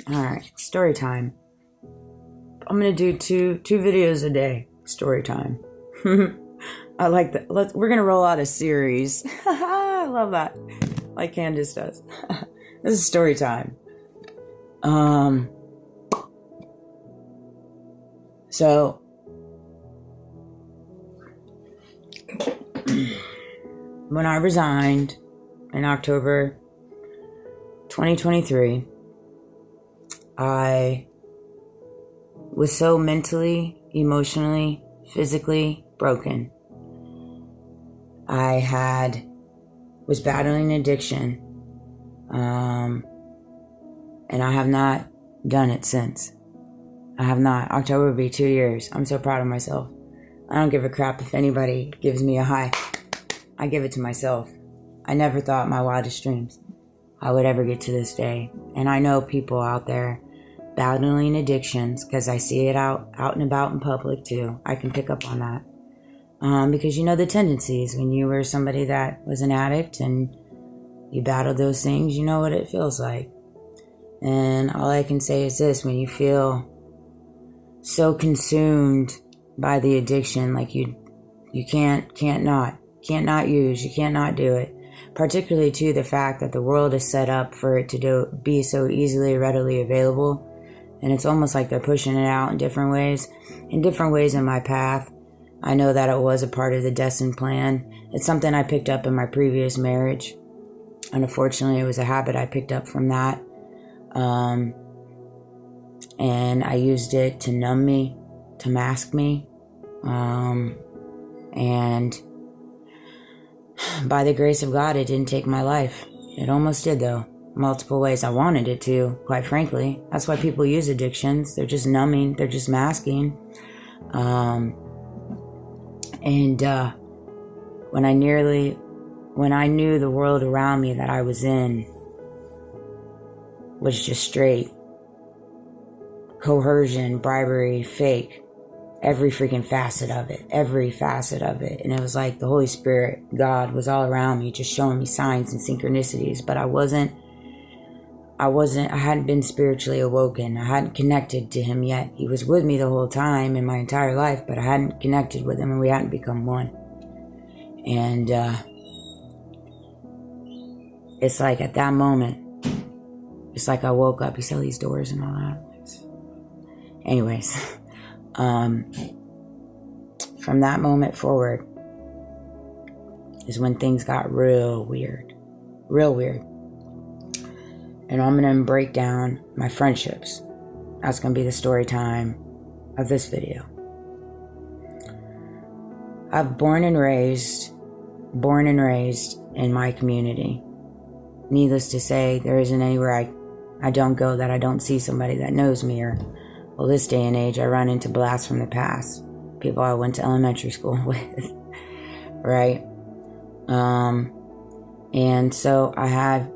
All right, story time. I'm gonna do two videos a day. Story time. I like that. We're gonna roll out a series. I love that, like Candace does. This is story time. So when I resigned in October 2023, I was so mentally, emotionally, physically broken. I was battling addiction, and I have not done it since. I have not. October will be 2 years. I'm so proud of myself. I don't give a crap if anybody gives me a high. I give it to myself. I never thought in my wildest dreams I would ever get to this day. And I know people out there battling addictions, because I see it out and about in public too. I can pick up on that. Because you know the tendencies when you were somebody that was an addict and you battled those things, you know what it feels like. And all I can say is this: when you feel so consumed by the addiction, like you can't not use, you can't not do it. Particularly too, the fact that the world is set up for it to be so easily, readily available. And it's almost like they're pushing it out in different ways in my path. I know that it was a part of the destined plan. It's something I picked up in my previous marriage. And unfortunately, it was a habit I picked up from that. And I used it to numb me, to mask me. And by the grace of God, it didn't take my life. It almost did, though. Multiple ways. I wanted it to, quite frankly. That's why people use addictions. They're just numbing. They're just masking. When I knew the world around me that I was in was just straight coercion, bribery, fake, every freaking facet of it. And it was like the Holy Spirit, God, was all around me, just showing me signs and synchronicities. But I hadn't been spiritually awoken. I hadn't connected to him yet. He was with me the whole time in my entire life, but I hadn't connected with him, and we hadn't become one. And it's like at that moment, it's like I woke up. You see all these doors and all that. Anyways, from that moment forward is when things got real weird. And I'm going to break down my friendships. That's going to be the story time of this video. I've born and raised in my community. Needless to say, there isn't anywhere I don't go that I don't see somebody that knows me. Or, well, this day and age, I run into blasts from the past. People I went to elementary school with. Right? And so I had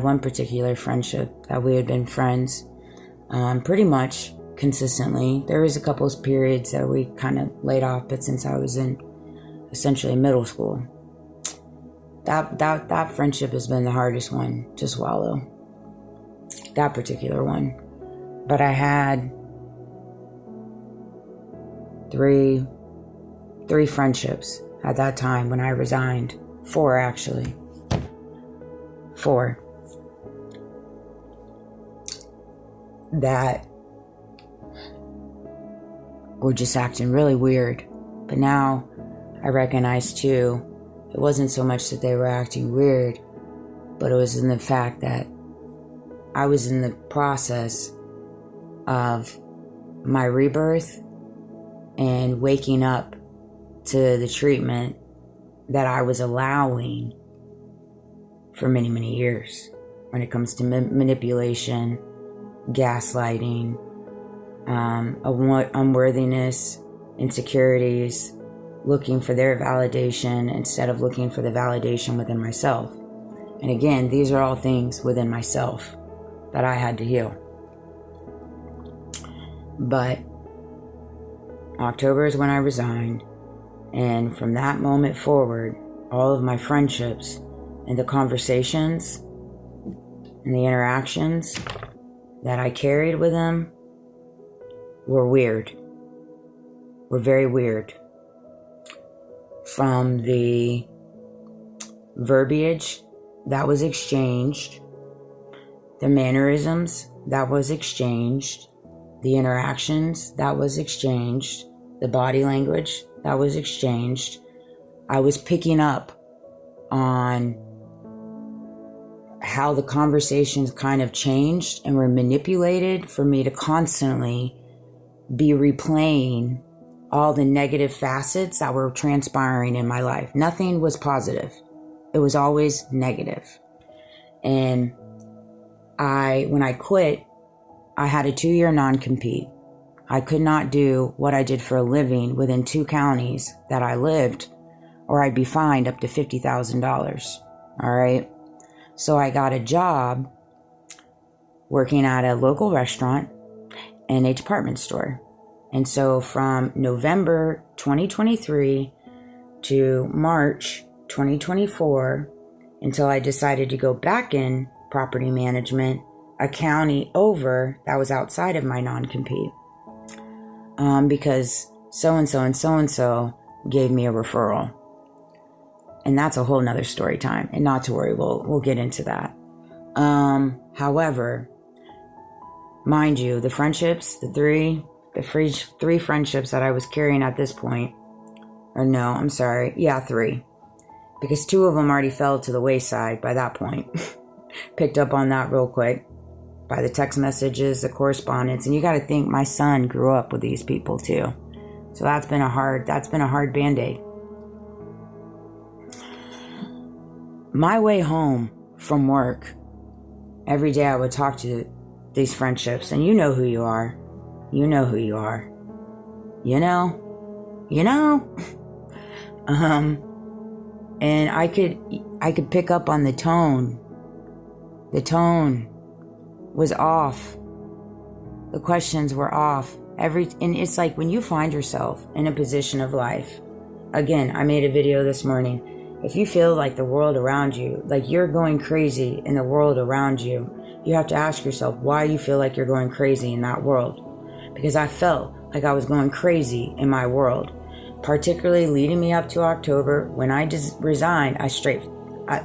one particular friendship that we had been friends pretty much consistently. There was a couple of periods that we kind of laid off, but since I was in essentially middle school, that friendship has been the hardest one to swallow. That particular one. But I had three friendships at that time when I resigned. 4, actually. 4. That were just acting really weird. But now I recognize too, it wasn't so much that they were acting weird, but it was in the fact that I was in the process of my rebirth and waking up to the treatment that I was allowing for many, many years when it comes to manipulation, gaslighting, unworthiness, insecurities, looking for their validation instead of looking for the validation within myself. And again, these are all things within myself that I had to heal. But October is when I resigned, and from that moment forward, all of my friendships and the conversations and the interactions, that I carried with them were weird. Were very weird. From the verbiage that was exchanged, the mannerisms that was exchanged, the interactions that was exchanged, the body language that was exchanged, I was picking up on how the conversations kind of changed and were manipulated for me to constantly be replaying all the negative facets that were transpiring in my life. Nothing was positive. It was always negative. And when I quit, I had a 2-year non-compete. I could not do what I did for a living within 2 counties that I lived, or I'd be fined up to $50,000. All right. So I got a job working at a local restaurant and a department store. And so from November 2023 to March 2024, until I decided to go back in property management, a county over that was outside of my non-compete, because so-and-so and so-and-so gave me a referral. And that's a whole nother story time. And not to worry, we'll get into that. However, mind you, the friendships, the three friendships that I was carrying at this point, or no, I'm sorry. Yeah, 3. Because 2 of them already fell to the wayside by that point. Picked up on that real quick by the text messages, the correspondence. And you got to think my son grew up with these people too. So that's been a hard Band-Aid. My way home from work, every day I would talk to these friendships, and you know who you are. You know who you are. You know. And I could pick up on the tone. The tone was off. The questions were off. And it's like when you find yourself in a position of life. Again, I made a video this morning. If you feel like the world around you, like you're going crazy in the world around you, you have to ask yourself why you feel like you're going crazy in that world. Because I felt like I was going crazy in my world, particularly leading me up to October. When I resigned, I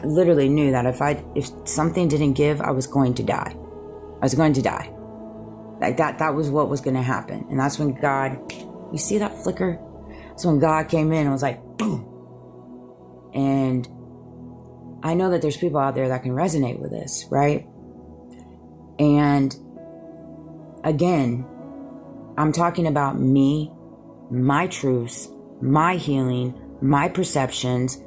literally knew that if something didn't give, I was going to die. I was going to die. Like that was what was going to happen. And that's when God, you see that flicker? That's when God came in and was like, boom. And I know that there's people out there that can resonate with this, right? And again, I'm talking about me, my truths, my healing, my perceptions,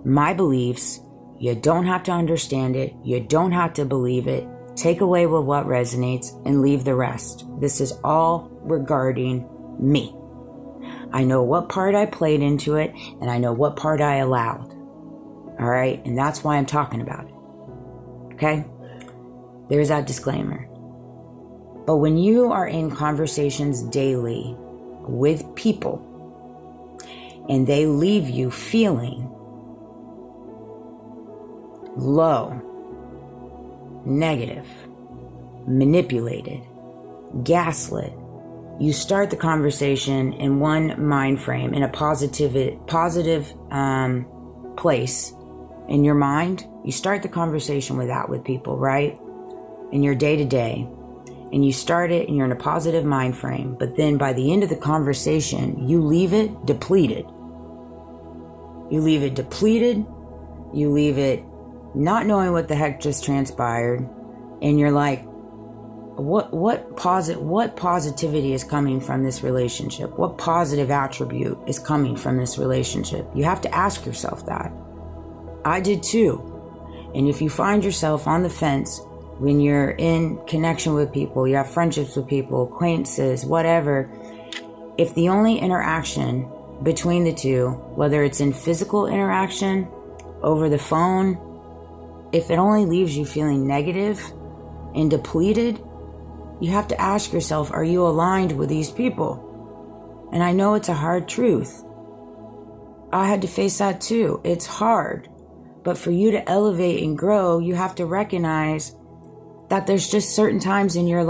my beliefs. You don't have to understand it. You don't have to believe it. Take away with what resonates and leave the rest. This is all regarding me. I know what part I played into it, and I know what part I allowed. All right? And that's why I'm talking about it. Okay? There's that disclaimer. But when you are in conversations daily with people and they leave you feeling low, negative, manipulated, gaslit, you start the conversation in one mind frame, in a positive place in your mind. You start the conversation with people, right? In your day-to-day. And you start it and you're in a positive mind frame. But then by the end of the conversation, you leave it depleted. You leave it depleted. You leave it not knowing what the heck just transpired. And you're like, what positivity is coming from this relationship? What positive attribute is coming from this relationship? You have to ask yourself that. I did too. And if you find yourself on the fence when you're in connection with people, you have friendships with people, acquaintances, whatever, if the only interaction between the two, whether it's in physical interaction, over the phone, if it only leaves you feeling negative and depleted, you have to ask yourself, are you aligned with these people? And I know it's a hard truth. I had to face that too. It's hard. But for you to elevate and grow, you have to recognize that there's just certain times in your life